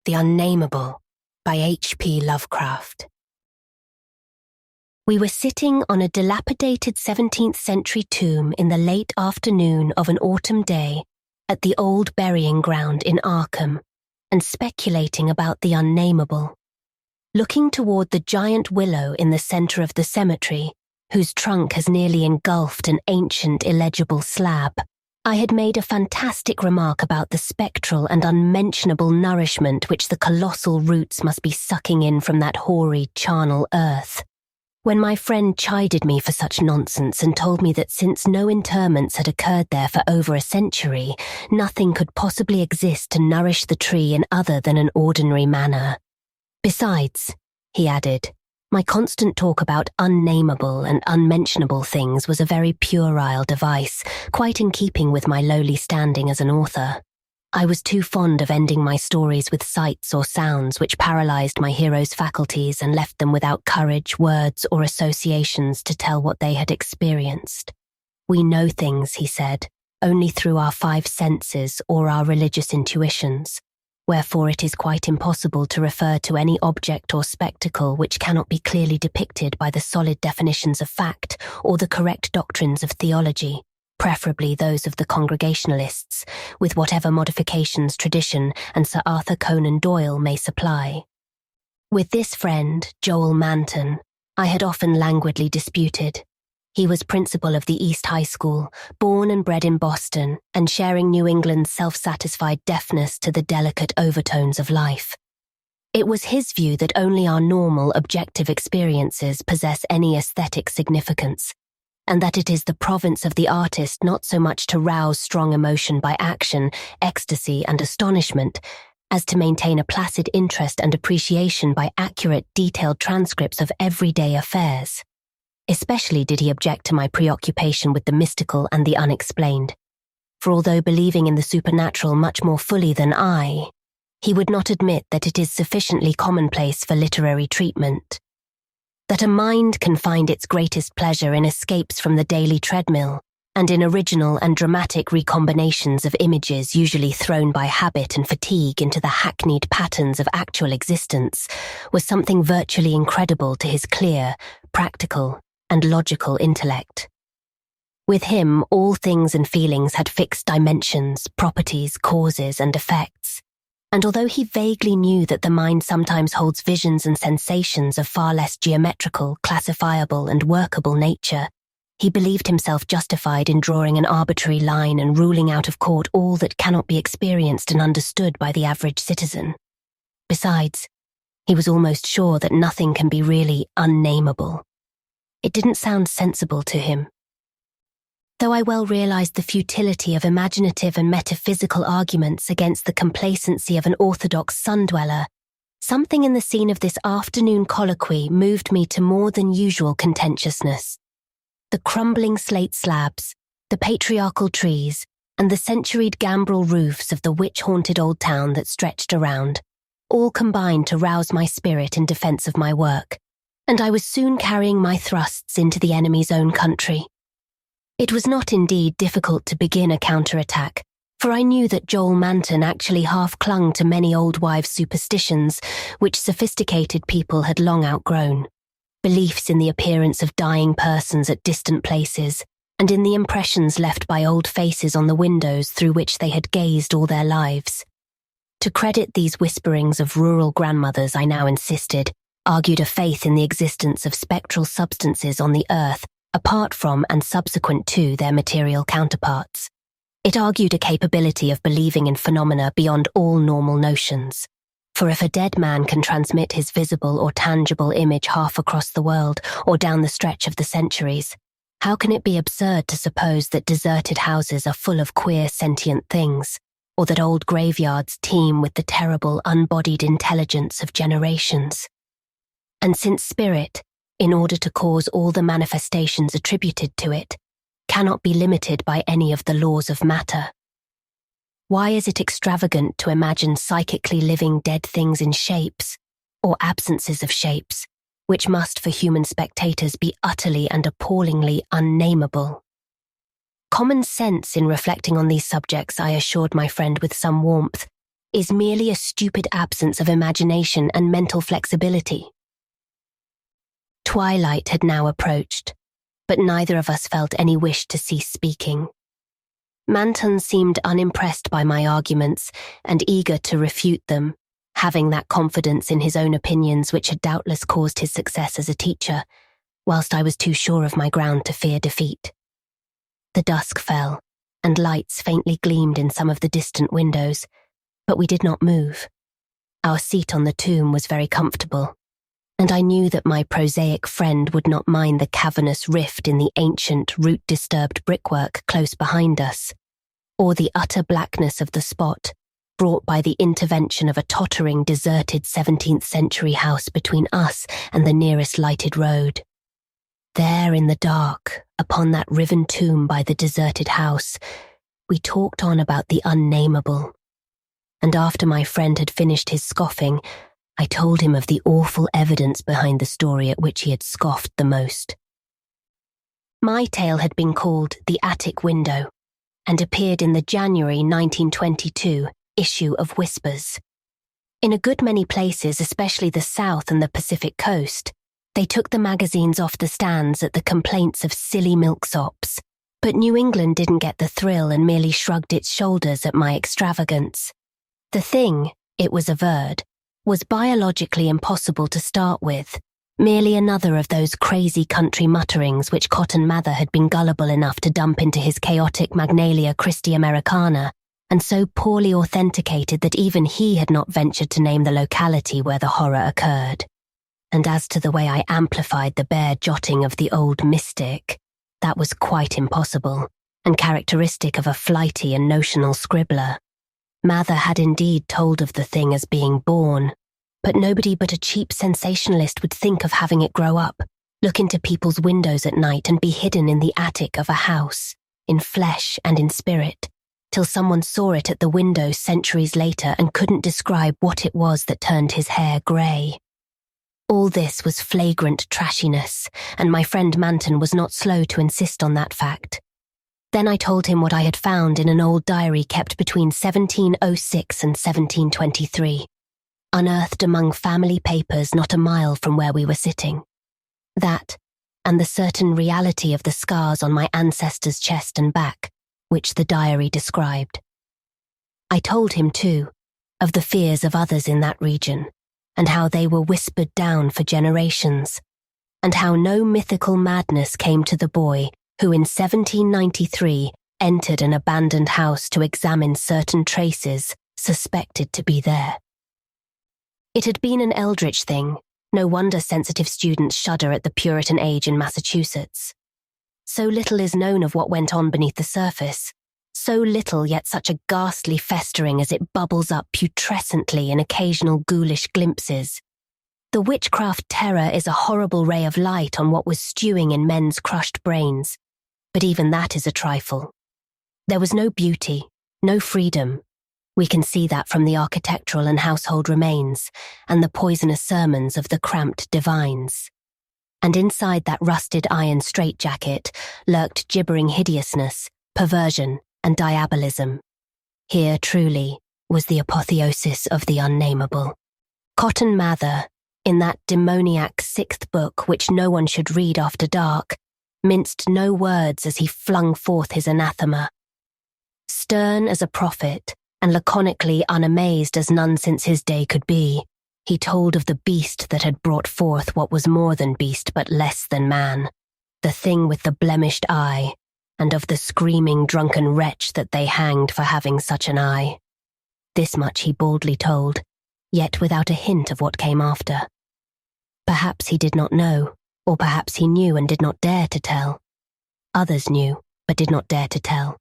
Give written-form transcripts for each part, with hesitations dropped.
The Unnameable by H.P. Lovecraft. We were sitting on a dilapidated 17th century tomb in the late afternoon of an autumn day at the old burying ground in Arkham, and speculating about the Unnameable. Looking toward the giant willow in the center of the cemetery, whose trunk has nearly engulfed an ancient illegible slab, I had made a fantastic remark about the spectral and unmentionable nourishment which the colossal roots must be sucking in from that hoary charnel earth. When my friend chided me for such nonsense and told me that since no interments had occurred there for over a century, nothing could possibly exist to nourish the tree in other than an ordinary manner. Besides, he added, my constant talk about unnameable and unmentionable things was a very puerile device, quite in keeping with my lowly standing as an author. I was too fond of ending my stories with sights or sounds which paralyzed my heroes' faculties and left them without courage, words, or associations to tell what they had experienced. We know things, he said, only through our 5 senses or our religious intuitions. Wherefore it is quite impossible to refer to any object or spectacle which cannot be clearly depicted by the solid definitions of fact or the correct doctrines of theology, preferably those of the Congregationalists, with whatever modifications tradition and Sir Arthur Conan Doyle may supply. With this friend, Joel Manton, I had often languidly disputed. He was principal of the East High School, born and bred in Boston, and sharing New England's self-satisfied deafness to the delicate overtones of life. It was his view that only our normal, objective experiences possess any aesthetic significance, and that it is the province of the artist not so much to rouse strong emotion by action, ecstasy, and astonishment, as to maintain a placid interest and appreciation by accurate, detailed transcripts of everyday affairs. Especially did he object to my preoccupation with the mystical and the unexplained, for although believing in the supernatural much more fully than I, he would not admit that it is sufficiently commonplace for literary treatment. That a mind can find its greatest pleasure in escapes from the daily treadmill and in original and dramatic recombinations of images usually thrown by habit and fatigue into the hackneyed patterns of actual existence was something virtually incredible to his clear, practical, and logical intellect. With him, all things and feelings had fixed dimensions, properties, causes, and effects. And although he vaguely knew that the mind sometimes holds visions and sensations of far less geometrical, classifiable, and workable nature, he believed himself justified in drawing an arbitrary line and ruling out of court all that cannot be experienced and understood by the average citizen. Besides, he was almost sure that nothing can be really unnameable. It didn't sound sensible to him. Though I well realized the futility of imaginative and metaphysical arguments against the complacency of an orthodox sun-dweller, something in the scene of this afternoon colloquy moved me to more than usual contentiousness. The crumbling slate slabs, the patriarchal trees, and the centuried gambrel roofs of the witch-haunted old town that stretched around, all combined to rouse my spirit in defense of my work, and I was soon carrying my thrusts into the enemy's own country. It was not indeed difficult to begin a counterattack, for I knew that Joel Manton actually half clung to many old wives' superstitions which sophisticated people had long outgrown. Beliefs in the appearance of dying persons at distant places, and in the impressions left by old faces on the windows through which they had gazed all their lives. To credit these whisperings of rural grandmothers, I now insisted, argued a faith in the existence of spectral substances on the earth, apart from and subsequent to their material counterparts. It argued a capability of believing in phenomena beyond all normal notions. For if a dead man can transmit his visible or tangible image half across the world or down the stretch of the centuries, how can it be absurd to suppose that deserted houses are full of queer sentient things, or that old graveyards teem with the terrible unbodied intelligence of generations? And since spirit, in order to cause all the manifestations attributed to it, cannot be limited by any of the laws of matter, why is it extravagant to imagine psychically living dead things in shapes, or absences of shapes, which must for human spectators be utterly and appallingly unnameable? Common sense in reflecting on these subjects, I assured my friend with some warmth, is merely a stupid absence of imagination and mental flexibility. Twilight had now approached, but neither of us felt any wish to cease speaking. Manton seemed unimpressed by my arguments and eager to refute them, having that confidence in his own opinions which had doubtless caused his success as a teacher, whilst I was too sure of my ground to fear defeat. The dusk fell, and lights faintly gleamed in some of the distant windows, but we did not move. Our seat on the tomb was very comfortable, and I knew that my prosaic friend would not mind the cavernous rift in the ancient, root-disturbed brickwork close behind us, or the utter blackness of the spot brought by the intervention of a tottering, deserted 17th century house between us and the nearest lighted road. There in the dark, upon that riven tomb by the deserted house, we talked on about the unnameable. And after my friend had finished his scoffing, I told him of the awful evidence behind the story at which he had scoffed the most. My tale had been called The Attic Window, and appeared in the January 1922 issue of Whispers. In a good many places, especially the South and the Pacific Coast, they took the magazines off the stands at the complaints of silly milksops, but New England didn't get the thrill and merely shrugged its shoulders at my extravagance. The thing, it was averred, was biologically impossible to start with, merely another of those crazy country mutterings which Cotton Mather had been gullible enough to dump into his chaotic Magnalia Christi Americana, and so poorly authenticated that even he had not ventured to name the locality where the horror occurred. And as to the way I amplified the bare jotting of the old mystic, that was quite impossible, and characteristic of a flighty and notional scribbler. Mather had indeed told of the thing as being born, but nobody but a cheap sensationalist would think of having it grow up, look into people's windows at night and be hidden in the attic of a house, in flesh and in spirit, till someone saw it at the window centuries later and couldn't describe what it was that turned his hair grey. All this was flagrant trashiness, and my friend Manton was not slow to insist on that fact. Then I told him what I had found in an old diary kept between 1706 and 1723, unearthed among family papers not a mile from where we were sitting. That, and the certain reality of the scars on my ancestors' chest and back, which the diary described. I told him, too, of the fears of others in that region, and how they were whispered down for generations, and how no mythical madness came to the boy who in 1793 entered an abandoned house to examine certain traces suspected to be there. It had been an eldritch thing, no wonder sensitive students shudder at the Puritan age in Massachusetts. So little is known of what went on beneath the surface, so little yet such a ghastly festering as it bubbles up putrescently in occasional ghoulish glimpses. The witchcraft terror is a horrible ray of light on what was stewing in men's crushed brains, but even that is a trifle. There was no beauty, no freedom. We can see that from the architectural and household remains, and the poisonous sermons of the cramped divines. And inside that rusted iron straitjacket lurked gibbering hideousness, perversion, and diabolism. Here, truly, was the apotheosis of the unnameable. Cotton Mather, in that demoniac sixth book which no one should read after dark, minced no words as he flung forth his anathema. Stern as a prophet, and laconically unamazed as none since his day could be, he told of the beast that had brought forth what was more than beast but less than man, the thing with the blemished eye, and of the screaming drunken wretch that they hanged for having such an eye. This much he boldly told, yet without a hint of what came after. Perhaps he did not know, or perhaps he knew and did not dare to tell. Others knew, but did not dare to tell.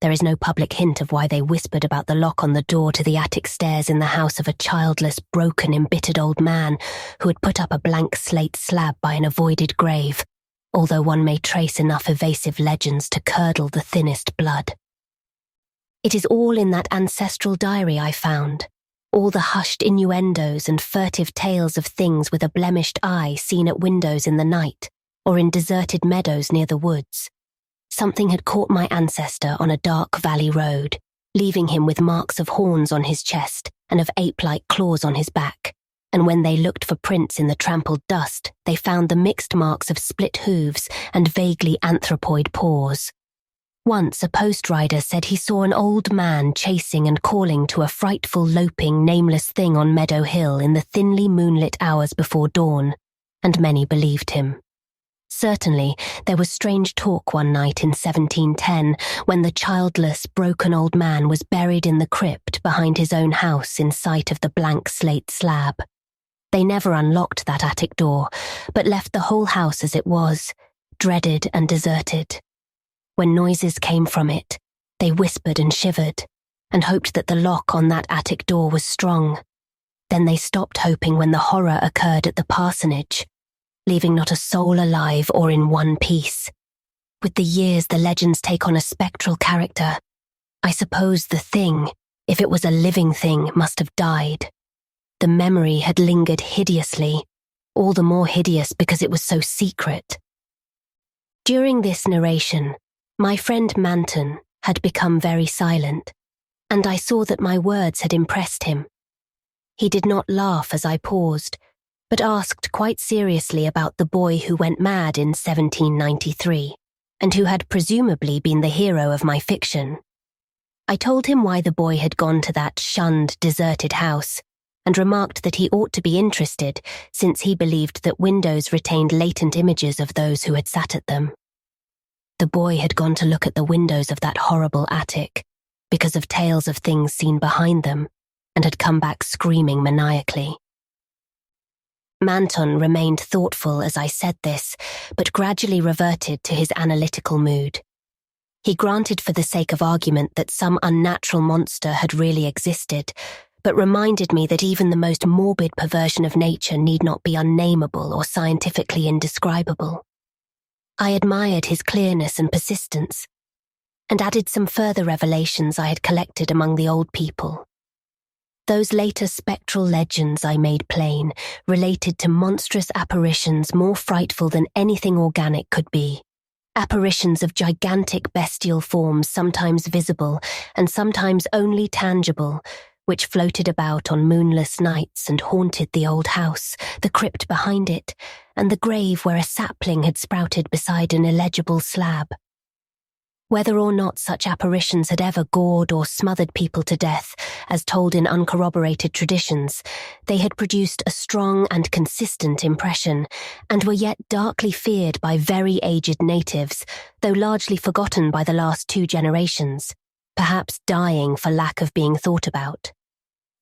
There is no public hint of why they whispered about the lock on the door to the attic stairs in the house of a childless, broken, embittered old man who had put up a blank slate slab by an avoided grave, although one may trace enough evasive legends to curdle the thinnest blood. It is all in that ancestral diary I found, all the hushed innuendos and furtive tales of things with a blemished eye seen at windows in the night, or in deserted meadows near the woods. Something had caught my ancestor on a dark valley road, leaving him with marks of horns on his chest and of ape-like claws on his back, and when they looked for prints in the trampled dust, they found the mixed marks of split hooves and vaguely anthropoid paws. Once a post-rider said he saw an old man chasing and calling to a frightful loping nameless thing on Meadow Hill in the thinly moonlit hours before dawn, and many believed him. Certainly, there was strange talk one night in 1710 when the childless, broken old man was buried in the crypt behind his own house in sight of the blank slate slab. They never unlocked that attic door, but left the whole house as it was, dreaded and deserted. When noises came from it, they whispered and shivered, and hoped that the lock on that attic door was strong. Then they stopped hoping when the horror occurred at the parsonage, leaving not a soul alive or in one piece. With the years, the legends take on a spectral character. I suppose the thing, if it was a living thing, must have died. The memory had lingered hideously, all the more hideous because it was so secret. During this narration, my friend Manton had become very silent, and I saw that my words had impressed him. He did not laugh as I paused, but asked quite seriously about the boy who went mad in 1793, and who had presumably been the hero of my fiction. I told him why the boy had gone to that shunned, deserted house, and remarked that he ought to be interested, since he believed that windows retained latent images of those who had sat at them. The boy had gone to look at the windows of that horrible attic, because of tales of things seen behind them, and had come back screaming maniacally. Manton remained thoughtful as I said this, but gradually reverted to his analytical mood. He granted for the sake of argument that some unnatural monster had really existed, but reminded me that even the most morbid perversion of nature need not be unnameable or scientifically indescribable. I admired his clearness and persistence, and added some further revelations I had collected among the old people. Those later spectral legends I made plain related to monstrous apparitions more frightful than anything organic could be. Apparitions of gigantic bestial forms, sometimes visible and sometimes only tangible, which floated about on moonless nights and haunted the old house, the crypt behind it, and the grave where a sapling had sprouted beside an illegible slab. Whether or not such apparitions had ever gored or smothered people to death, as told in uncorroborated traditions, they had produced a strong and consistent impression, and were yet darkly feared by very aged natives, though largely forgotten by the last 2 generations, perhaps dying for lack of being thought about.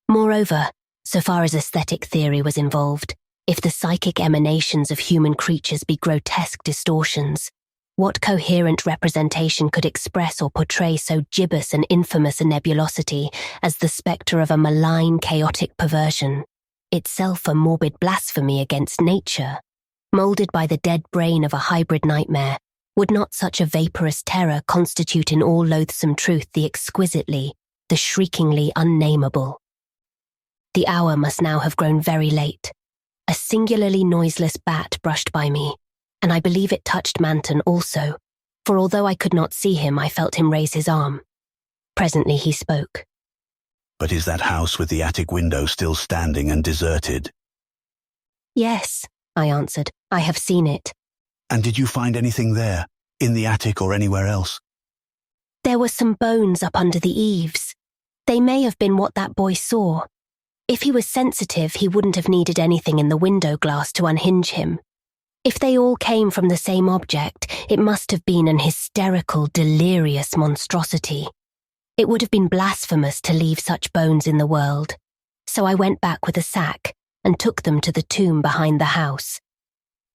Moreover, so far as aesthetic theory was involved, if the psychic emanations of human creatures be grotesque distortions, what coherent representation could express or portray so gibbous and infamous a nebulosity as the spectre of a malign, chaotic perversion, itself a morbid blasphemy against nature? Moulded by the dead brain of a hybrid nightmare, would not such a vaporous terror constitute in all loathsome truth the exquisitely, the shriekingly unnameable? The hour must now have grown very late. A singularly noiseless bat brushed by me, and I believe it touched Manton also, for although I could not see him, I felt him raise his arm. Presently he spoke. But is that house with the attic window still standing and deserted? Yes, I answered. I have seen it. And did you find anything there, in the attic or anywhere else? There were some bones up under the eaves. They may have been what that boy saw. If he was sensitive, he wouldn't have needed anything in the window glass to unhinge him. If they all came from the same object, it must have been an hysterical, delirious monstrosity. It would have been blasphemous to leave such bones in the world. So I went back with a sack and took them to the tomb behind the house.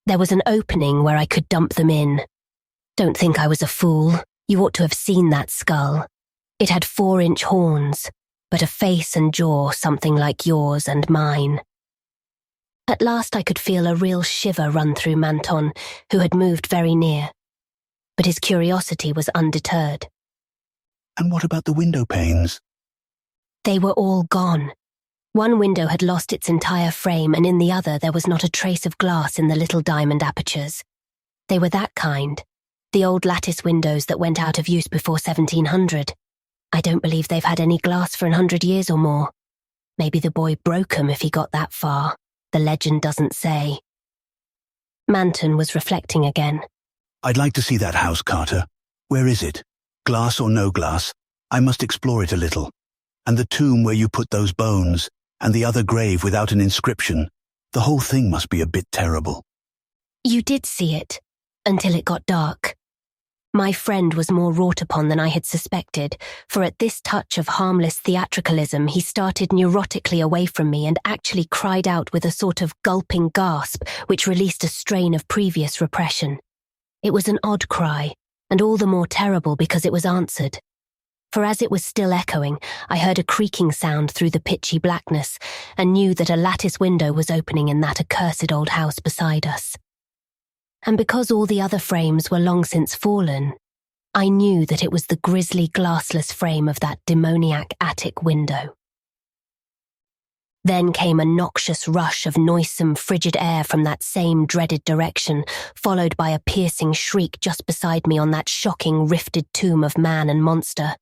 There was an opening where I could dump them in. Don't think I was a fool. You ought to have seen that skull. It had 4-inch horns, but a face and jaw something like yours and mine. At last I could feel a real shiver run through Manton, who had moved very near. But his curiosity was undeterred. And what about the window panes? They were all gone. One window had lost its entire frame, and in the other there was not a trace of glass in the little diamond apertures. They were that kind, the old lattice windows that went out of use before 1700. I don't believe they've had any glass for 100 years or more. Maybe the boy broke 'em if he got that far. The legend doesn't say. Manton was reflecting again. I'd like to see that house, Carter. Where is it? Glass or no glass? I must explore it a little. And the tomb where you put those bones, and the other grave without an inscription. The whole thing must be a bit terrible. You did see it, until it got dark. My friend was more wrought upon than I had suspected, for at this touch of harmless theatricalism he started neurotically away from me and actually cried out with a sort of gulping gasp which released a strain of previous repression. It was an odd cry, and all the more terrible because it was answered. For as it was still echoing, I heard a creaking sound through the pitchy blackness and knew that a lattice window was opening in that accursed old house beside us. And because all the other frames were long since fallen, I knew that it was the grisly glassless frame of that demoniac attic window. Then came a noxious rush of noisome, frigid air from that same dreaded direction, followed by a piercing shriek just beside me on that shocking rifted tomb of man and monster.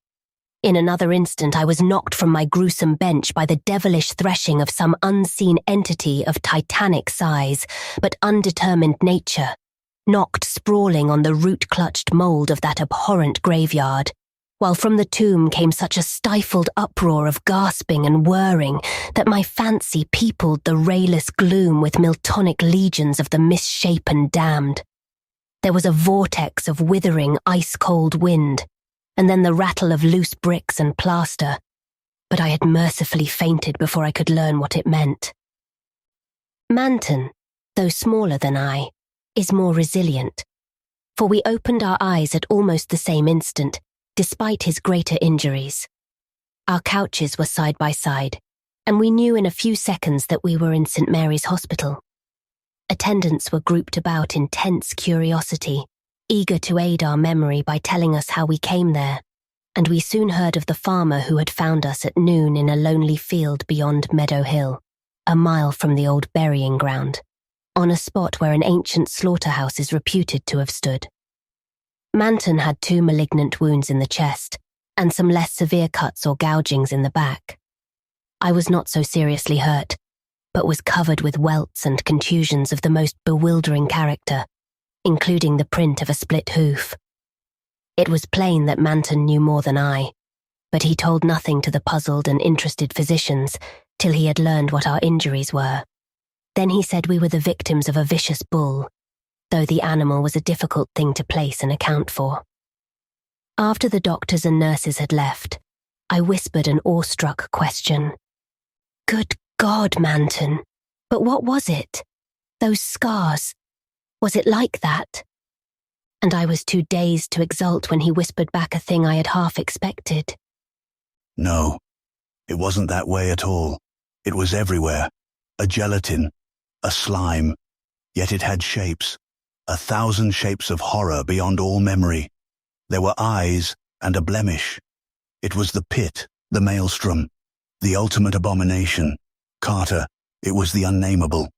In another instant I was knocked from my gruesome bench by the devilish threshing of some unseen entity of titanic size, but undetermined nature, knocked sprawling on the root-clutched mould of that abhorrent graveyard, while from the tomb came such a stifled uproar of gasping and whirring that my fancy peopled the rayless gloom with Miltonic legions of the misshapen damned. There was a vortex of withering, ice-cold wind, and then the rattle of loose bricks and plaster, but I had mercifully fainted before I could learn what it meant. Manton, though smaller than I, is more resilient, for we opened our eyes at almost the same instant, despite his greater injuries. Our couches were side by side, and we knew in a few seconds that we were in St. Mary's Hospital. Attendants were grouped about in tense curiosity, eager to aid our memory by telling us how we came there, and we soon heard of the farmer who had found us at noon in a lonely field beyond Meadow Hill, a mile from the old burying ground, on a spot where an ancient slaughterhouse is reputed to have stood. Manton had 2 malignant wounds in the chest, and some less severe cuts or gougings in the back. I was not so seriously hurt, but was covered with welts and contusions of the most bewildering character, including the print of a split hoof. It was plain that Manton knew more than I, but he told nothing to the puzzled and interested physicians till he had learned what our injuries were. Then he said we were the victims of a vicious bull, though the animal was a difficult thing to place and account for. After the doctors and nurses had left, I whispered an awestruck question. Good God, Manton, but what was it? Those scars? Was it like that? And I was too dazed to exult when he whispered back a thing I had half expected. No, it wasn't that way at all. It was everywhere. A gelatin, a slime, yet it had shapes. 1,000 shapes of horror beyond all memory. There were eyes and a blemish. It was the pit, the maelstrom, the ultimate abomination. Carter, it was the Unnameable.